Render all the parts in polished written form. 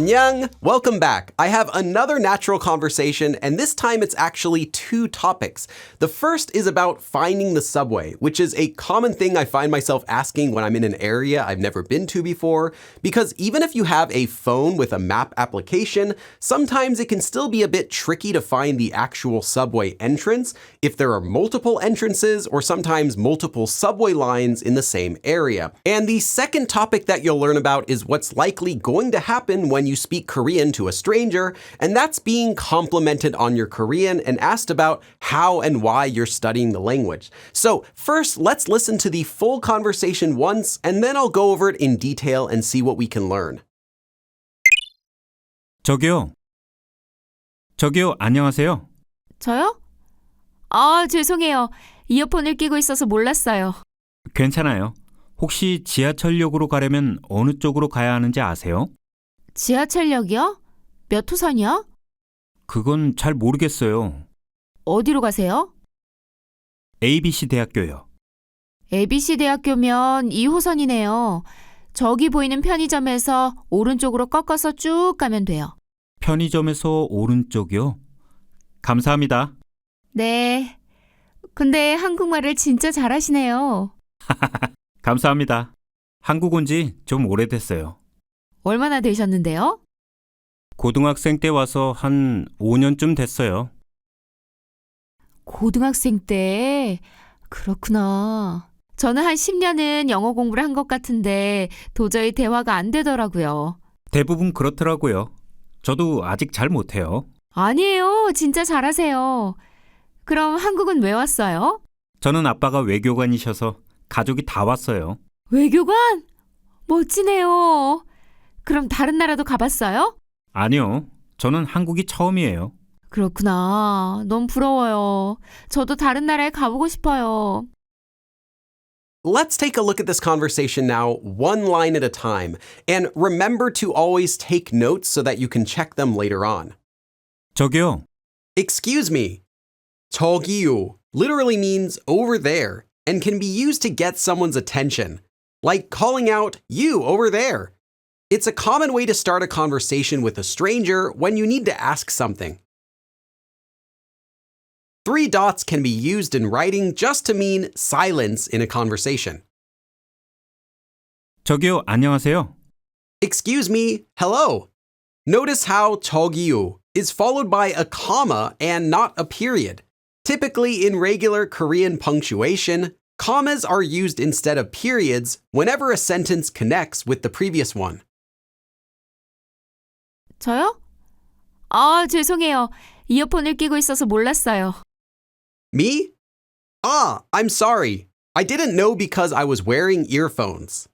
안녕! Welcome back. I have another natural conversation, and this time it's actually two topics. The first is about finding the subway, which is a common thing I find myself asking when I'm in an area I've never been to before, because even if you have a phone with a map application, sometimes it can still be a bit tricky to find the actual subway entrance if there are multiple entrances or sometimes multiple subway lines in the same area. And the second topic that you'll learn about is what's likely going to happen when you speak Korean to a stranger, and that's being complimented on your Korean and asked about how and why you're studying the language. So first, let's listen to the full conversation once, and then I'll go over it in detail and see what we can learn. 저기요. 안녕하세요. 저요? 죄송해요. 이어폰을 끼고 있어서 몰랐어요. 괜찮아요. 혹시 지하철역으로 가려면 어느 쪽으로 가야 하는지 아세요? 지하철역이요? 몇 호선이요? 그건 잘 모르겠어요. 어디로 가세요? ABC 대학교요. ABC 대학교면 2호선이네요. 저기 보이는 편의점에서 오른쪽으로 꺾어서 쭉 가면 돼요. 편의점에서 오른쪽이요? 감사합니다. 네. 근데 한국말을 진짜 잘하시네요. 감사합니다. 한국 온 지 좀 오래됐어요. 얼마나 되셨는데요? 고등학생 때 와서 한 5년쯤 됐어요. 고등학생 때? 그렇구나. 저는 한 10년은 영어 공부를 한 것 같은데 도저히 대화가 안 되더라고요. 대부분 그렇더라고요. 저도 아직 잘 못해요. 아니에요. 진짜 잘하세요. 그럼 한국은 왜 왔어요? 저는 아빠가 외교관이셔서 가족이 다 왔어요. 외교관? 멋지네요. 그럼 다른 나라도 가봤어요? 아니요. 저는 한국이 처음이에요. 그렇구나. 너무 부러워요. 저도 다른 나라에 가보고 싶어요. Let's take a look at this conversation now, one line at a time, and remember to always take notes so that you can check them later on. 저기요. Excuse me. 저기요 literally means over there and can be used to get someone's attention, like calling out, you over there. It's a common way to start a conversation with a stranger when you need to ask something. Three dots can be used in writing just to mean silence in a conversation. 저기요, 안녕하세요. Excuse me, hello. Notice how 저기요 is followed by a comma and not a period. Typically in regular Korean punctuation, commas are used instead of periods whenever a sentence connects with the previous one. 저요? 죄송해요. 이어폰을 끼고 있어서 몰랐어요. Me? I'm sorry. I didn't know because I was wearing earphones.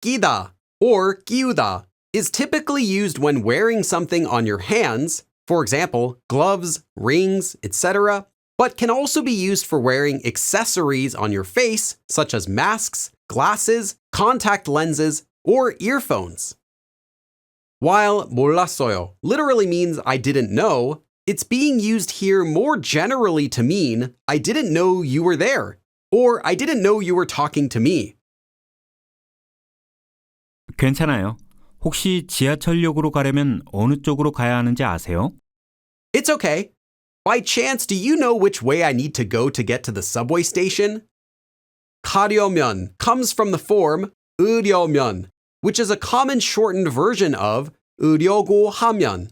끼다 or 끼우다 is typically used when wearing something on your hands, for example, gloves, rings, etc., but can also be used for wearing accessories on your face, such as masks, glasses, contact lenses, or earphones. While 몰랐어요 literally means I didn't know, it's being used here more generally to mean I didn't know you were there, or I didn't know you were talking to me. 괜찮아요. 혹시 지하철역으로 가려면 어느 쪽으로 가야 하는지 아세요? It's okay. By chance, do you know which way I need to go to get to the subway station? 가려면 comes from the form 으려면, which is a common shortened version of 으려고 하면.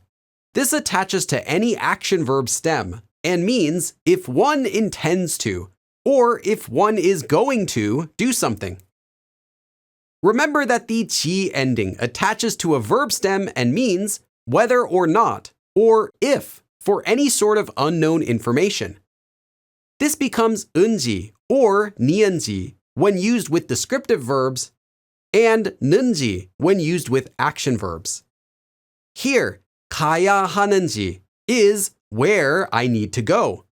This attaches to any action verb stem and means if one intends to, or if one is going to do something. Remember that the 지 ending attaches to a verb stem and means whether or not, or if, for any sort of unknown information. This becomes 은지 or 니은지 when used with descriptive verbs and 는지 when used with action verbs. Here, 가야 하는지 is where I need to go.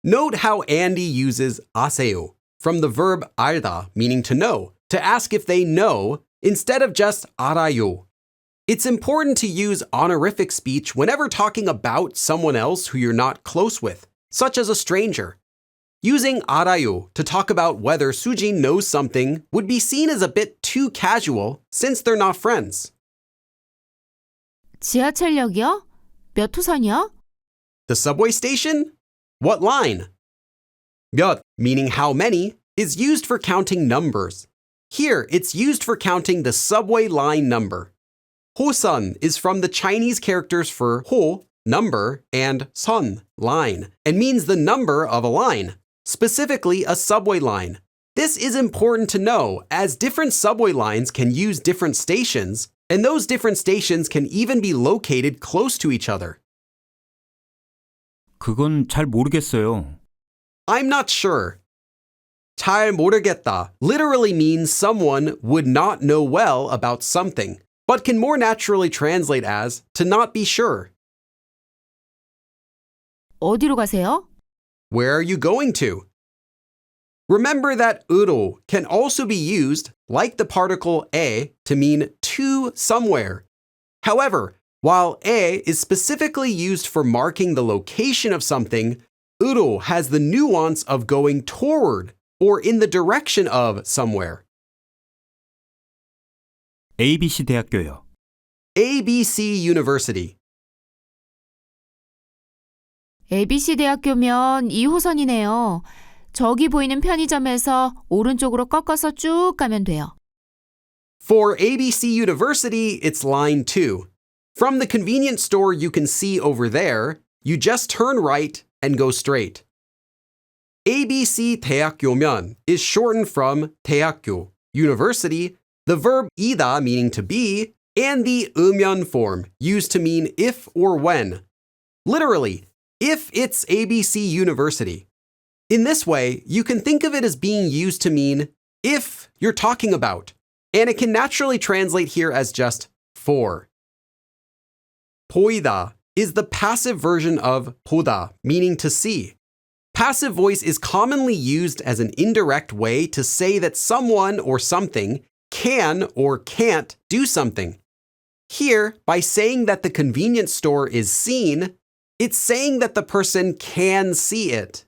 Note how Andy uses 아세요 from the verb 알다, meaning to know, to ask if they know instead of just 알아요. It's important to use honorific speech whenever talking about someone else who you're not close with, such as a stranger. Using 알아요 to talk about whether Sujin knows something would be seen as a bit too casual since they're not friends. 지하철역이요? 몇 호선이요? The subway station? What line? 몇, meaning how many, is used for counting numbers. Here, it's used for counting the subway line number. 호선 is from the Chinese characters for 호, number, and 선, line, and means the number of a line, specifically a subway line. This is important to know as different subway lines can use different stations, and those different stations can even be located close to each other. 그건 잘 모르겠어요. I'm not sure. 잘 모르겠다 literally means someone would not know well about something, but can more naturally translate as to not be sure. 어디로 가세요? Where are you going to? Remember that 으로 can also be used, like the particle 에, to mean to somewhere. However, while 에 is specifically used for marking the location of something, 으로 has the nuance of going toward or in the direction of somewhere. ABC 대학교요. ABC University. ABC 대학교면 2호선이네요. 저기 보이는 편의점에서 오른쪽으로 꺾어서 쭉 가면 돼요. For ABC University, it's line 2. From the convenience store you can see over there, you just turn right and go straight. ABC 대학교면 is shortened from 대학교, university, the verb 이다 meaning to be, and the 으면 form used to mean if or when. Literally, if it's ABC University. In this way, you can think of it as being used to mean if you're talking about, and it can naturally translate here as just for. 보이다 is the passive version of 보다, meaning to see. Passive voice is commonly used as an indirect way to say that someone or something can or can't do something. Here, by saying that the convenience store is seen, it's saying that the person can see it.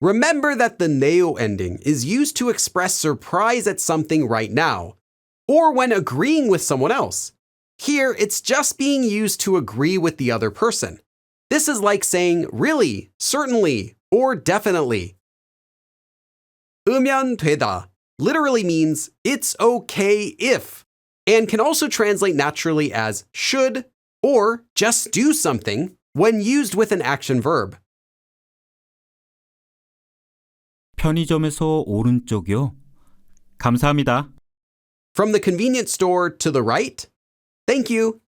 Remember that the neo ending is used to express surprise at something right now, or when agreeing with someone else. Here, it's just being used to agree with the other person. This is like saying really, certainly, or definitely. 으면 되다 literally means it's okay if, and can also translate naturally as should or just do something when used with an action verb. 편의점에서 오른쪽이요. 감사합니다. From the convenience store to the right? Thank you.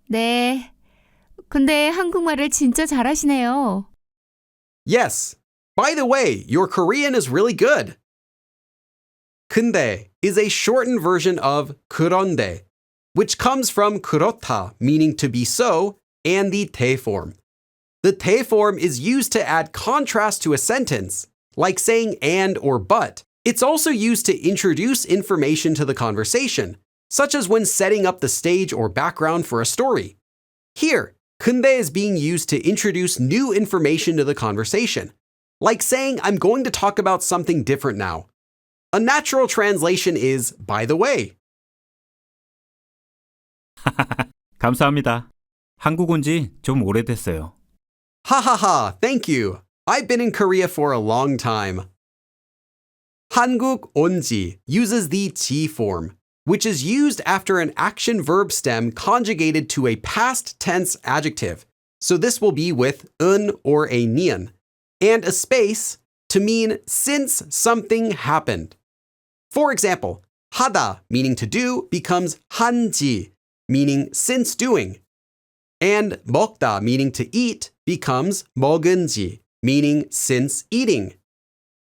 네. 근데 한국말을 진짜 잘하시네요. Yes. By the way, your Korean is really good. 근데 is a shortened version of 그런데, which comes from 그렇다, meaning to be so, and the 대 form. The 대 form is used to add contrast to a sentence, like saying and or but. It's also used to introduce information to the conversation, such as when setting up the stage or background for a story. Here, 근데 is being used to introduce new information to the conversation, like saying I'm going to talk about something different now. A natural translation is by the way. 감사합니다. 한국 온 지 좀 오래됐어요. Hahaha, thank you. I've been in Korea for a long time. 한국 온지 uses the 지 form, which is used after an action verb stem conjugated to a past tense adjective. So this will be with 은 or a nian, and a space to mean since something happened. For example, 하다, meaning to do, becomes 한지, meaning since doing. And 먹다, meaning to eat, becomes 먹은지, meaning since eating.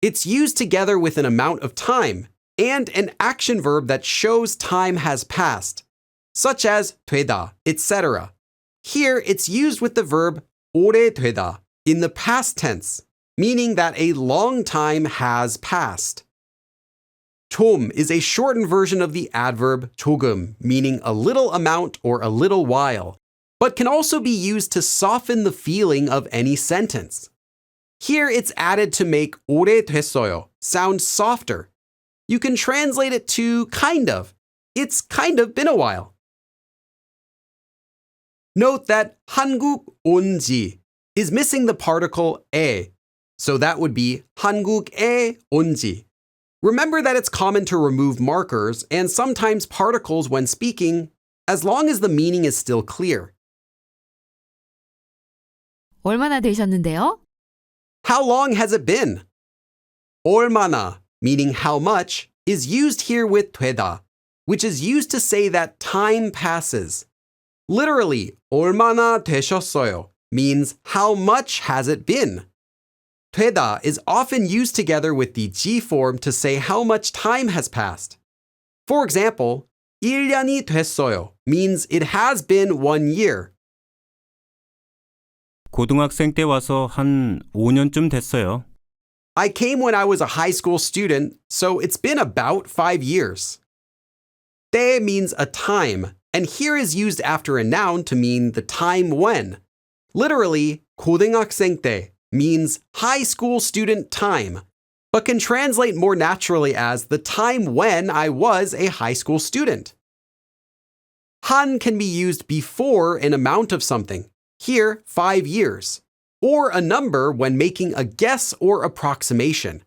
It's used together with an amount of time and an action verb that shows time has passed, such as 되다, etc. Here, it's used with the verb 오래되다 in the past tense, meaning that a long time has passed. 좀 is a shortened version of the adverb 조금, meaning a little amount or a little while. but can also be used to soften the feeling of any sentence. Here it's added to make 오래됐어요 sound softer. You can translate it to kind of. It's kind of been a while. Note that 한국 온지 is missing the particle 에, so that would be 한국에 온지. Remember that it's common to remove markers and sometimes particles when speaking, as long as the meaning is still clear. 얼마나 되셨는데요? How long has it been? 얼마나, meaning how much, is used here with 되다, which is used to say that time passes. Literally, 얼마나 되셨어요 means how much has it been. 되다 is often used together with the G form to say how much time has passed. For example, 1년이 됐어요 means it has been 1 year. 고등학생 때 와서 한 5년쯤 됐어요. I came when I was a high school student, so it's been about 5 years. 때 means a time, and here is used after a noun to mean the time when. Literally, 고등학생 때 means high school student time, but can translate more naturally as the time when I was a high school student. 한 can be used before an amount of something, here 5 years, or a number when making a guess or approximation.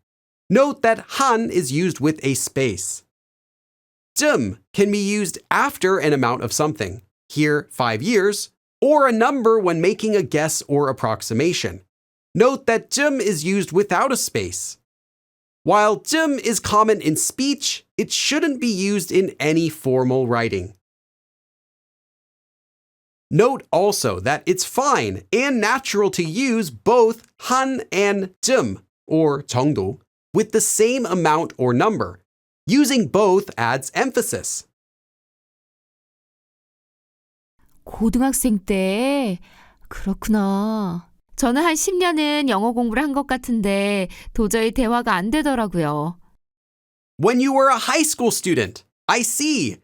Note that 한 is used with a space. 쯤 can be used after an amount of something, here 5 years, or a number when making a guess or approximation. Note that 쯤 is used without a space. While 쯤 is common in speech, it shouldn't be used in any formal writing. Note also that it's fine and natural to use both 한 and 쯤, or 정도, with the same amount or number. Using both adds emphasis. 고등학생 때 그렇구나. 저는 한 10년은 영어 공부를 한 것 같은데 도저히 대화가 안 되더라고요. When you were a high school student, I see.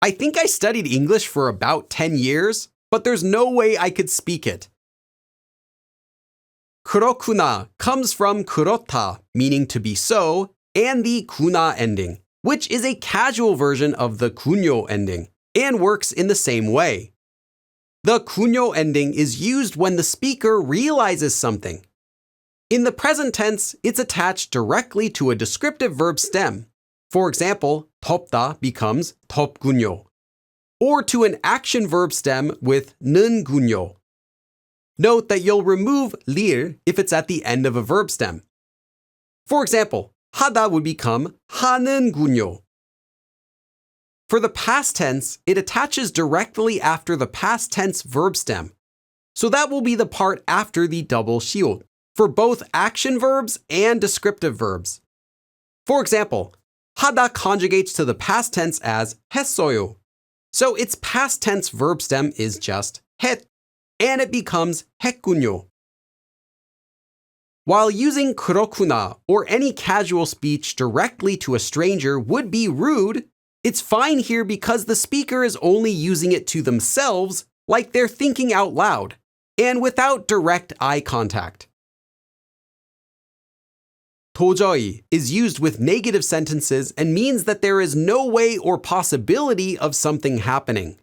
I think I studied English for about 10 years, but there's no way I could speak it. 그렇구나 comes from 그렇다, meaning to be so, and the 구나 ending, which is a casual version of the 군요 ending, and works in the same way. The 군요 ending is used when the speaker realizes something. In the present tense, it's attached directly to a descriptive verb stem. For example, 덥다 becomes 덥군요, or to an action verb stem with 는군요. Note that you'll remove lir if it's at the end of a verb stem. For example, 하다 would become 하는군요. For the past tense, it attaches directly after the past tense verb stem. So that will be the part after the double 시옷 for both action verbs and descriptive verbs. For example, 하다 conjugates to the past tense as 했어요. So its past tense verb stem is just 했, and it becomes 했군요. While using 그렇구나 or any casual speech directly to a stranger would be rude, it's fine here because the speaker is only using it to themselves like they're thinking out loud, and without direct eye contact. 도저히 is used with negative sentences and means that there is no way or possibility of something happening.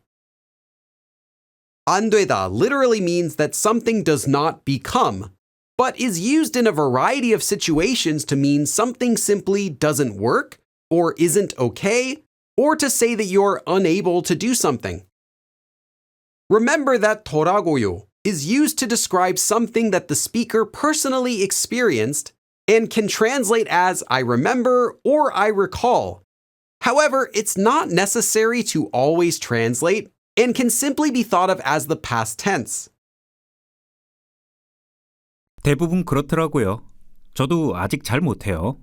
안 되다 literally means that something does not become, but is used in a variety of situations to mean something simply doesn't work, or isn't okay, or to say that you're unable to do something. Remember that 더라고요 is used to describe something that the speaker personally experienced and can translate as I remember or I recall. However, it's not necessary to always translate and can simply be thought of as the past tense. 대부분 그렇더라고요. 저도 아직 잘 못해요.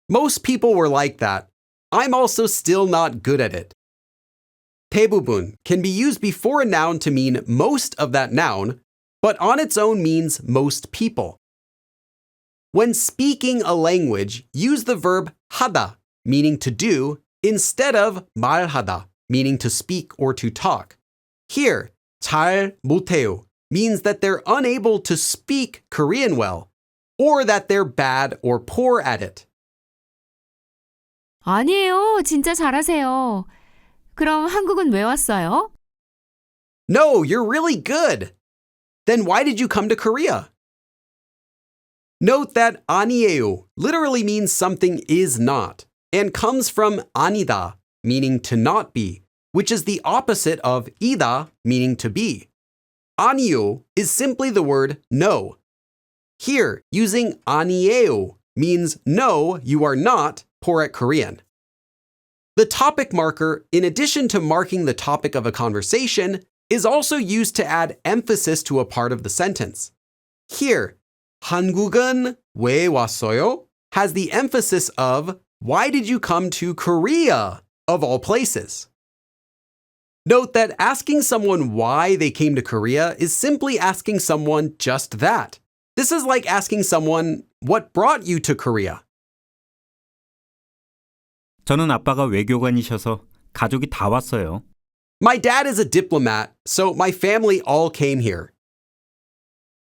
Most people were like that. I'm also still not good at it. 대부분 can be used before a noun to mean most of that noun, but on its own means most people. When speaking a language, use the verb 하다, meaning to do, instead of 말하다, meaning to speak or to talk. Here, 잘 못해요 means that they're unable to speak Korean well, or that they're bad or poor at it. 아니에요. 진짜 잘하세요. 그럼 한국은 왜 왔어요? No, you're really good. Then why did you come to Korea? Note that 아니에요 literally means something is not and comes from 아니다, meaning to not be, which is the opposite of 이다, meaning to be. 아니요 is simply the word no. Here, using 아니에요 means no, you are not poor at Korean. The topic marker, in addition to marking the topic of a conversation, is also used to add emphasis to a part of the sentence. Here, 한국은 왜 왔어요? Has the emphasis of why did you come to Korea, of all places. Note that asking someone why they came to Korea is simply asking someone just that. This is like asking someone, what brought you to Korea? 저는 아빠가 외교관이셔서 가족이 다 왔어요. My dad is a diplomat, so my family all came here.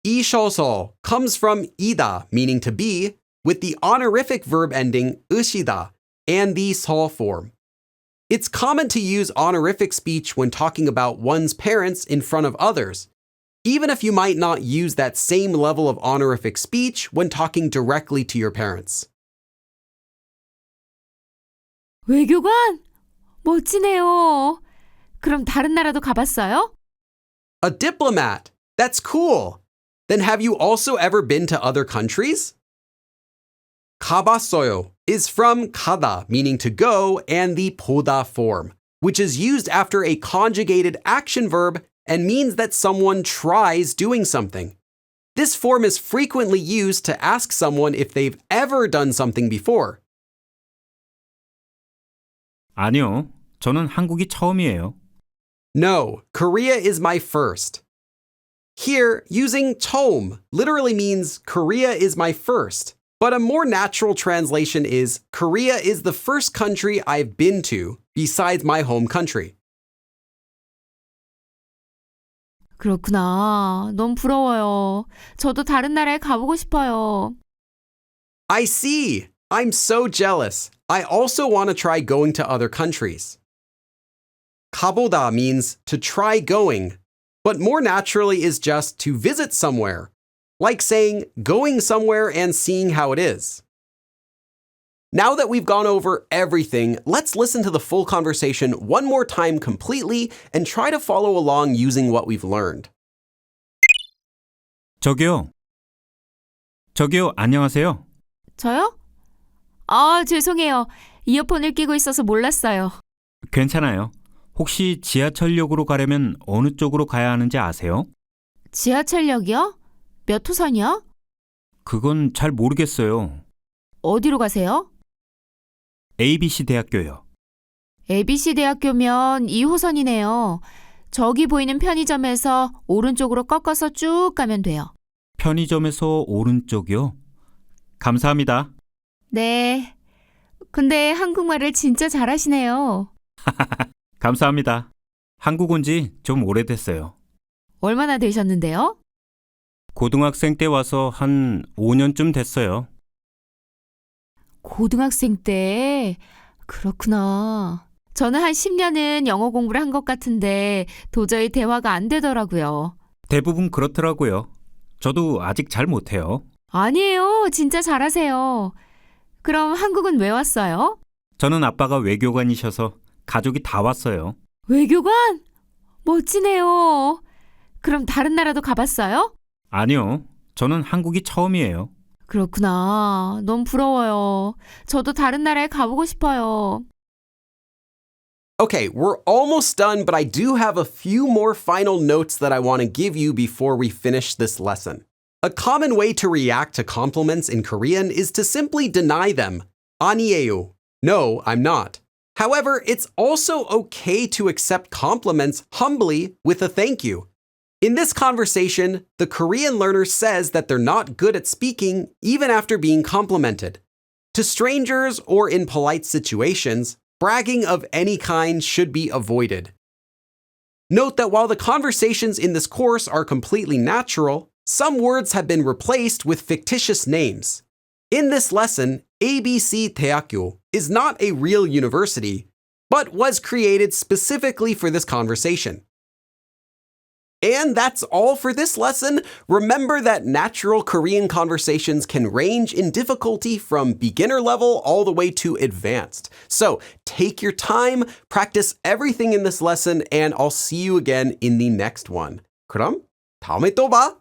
이셔서 comes from 이다, meaning to be, with the honorific verb ending 으시다 and the 서 form. It's common to use honorific speech when talking about one's parents in front of others, even if you might not use that same level of honorific speech when talking directly to your parents. 외교관? 멋지네요. 그럼 다른 나라도 가봤어요? A diplomat. That's cool. Then have you also ever been to other countries? 가봤어요 is from 가다, meaning to go, and the 보다 form, which is used after a conjugated action verb and means that someone tries doing something. This form is frequently used to ask someone if they've ever done something before. 아니요, 저는 한국이 처음이에요. No, Korea is my first. Here, using 처음 literally means Korea is my first, but a more natural translation is Korea is the first country I've been to besides my home country. 그렇구나. 너무 부러워요. 저도 다른 나라에 가보고 싶어요. I see. I'm so jealous. I also want to try going to other countries. 가보다 means to try going, but more naturally is just to visit somewhere, like saying going somewhere and seeing how it is. Now that we've gone over everything, let's listen to the full conversation one more time completely and try to follow along using what we've learned. 저기요. 저기요, 안녕하세요. 저요? 죄송해요. 이어폰을 끼고 있어서 몰랐어요. 괜찮아요. 혹시 지하철역으로 가려면 어느 쪽으로 가야 하는지 아세요? 지하철역이요? 몇 호선이요? 그건 잘 모르겠어요. 어디로 가세요? ABC 대학교요. ABC 대학교면 2호선이네요. 저기 보이는 편의점에서 오른쪽으로 꺾어서 쭉 가면 돼요. 편의점에서 오른쪽이요? 감사합니다. 네. 근데 한국말을 진짜 잘하시네요. 감사합니다. 한국 온 지 좀 오래됐어요. 얼마나 되셨는데요? 고등학생 때 와서 한 5년쯤 됐어요. 고등학생 때? 그렇구나. 저는 한 10년은 영어 공부를 한 것 같은데 도저히 대화가 안 되더라고요. 대부분 그렇더라고요. 저도 아직 잘 못해요. 아니에요. 진짜 잘하세요. 그럼 한국은 왜 왔어요? 저는 아빠가 외교관이셔서 가족이 다 왔어요. 외교관? 멋지네요. 그럼 다른 나라도 가봤어요? 아니요, 저는 한국이 처음이에요. 그렇구나. 너무 부러워요. 저도 다른 나라에 가보고 싶어요. Okay, we're almost done, but I do have a few more final notes that I want to give you before we finish this lesson. A common way to react to compliments in Korean is to simply deny them. 아니에요. No, I'm not. However, it's also okay to accept compliments humbly with a thank you. In this conversation, the Korean learner says that they're not good at speaking even after being complimented. To strangers or in polite situations, bragging of any kind should be avoided. Note that while the conversations in this course are completely natural, some words have been replaced with fictitious names. In this lesson, ABC 대학교 is not a real university, but was created specifically for this conversation. And that's all for this lesson. Remember that natural Korean conversations can range in difficulty from beginner level all the way to advanced. So take your time, practice everything in this lesson, and I'll see you again in the next one. 그럼 다음에 또 봐!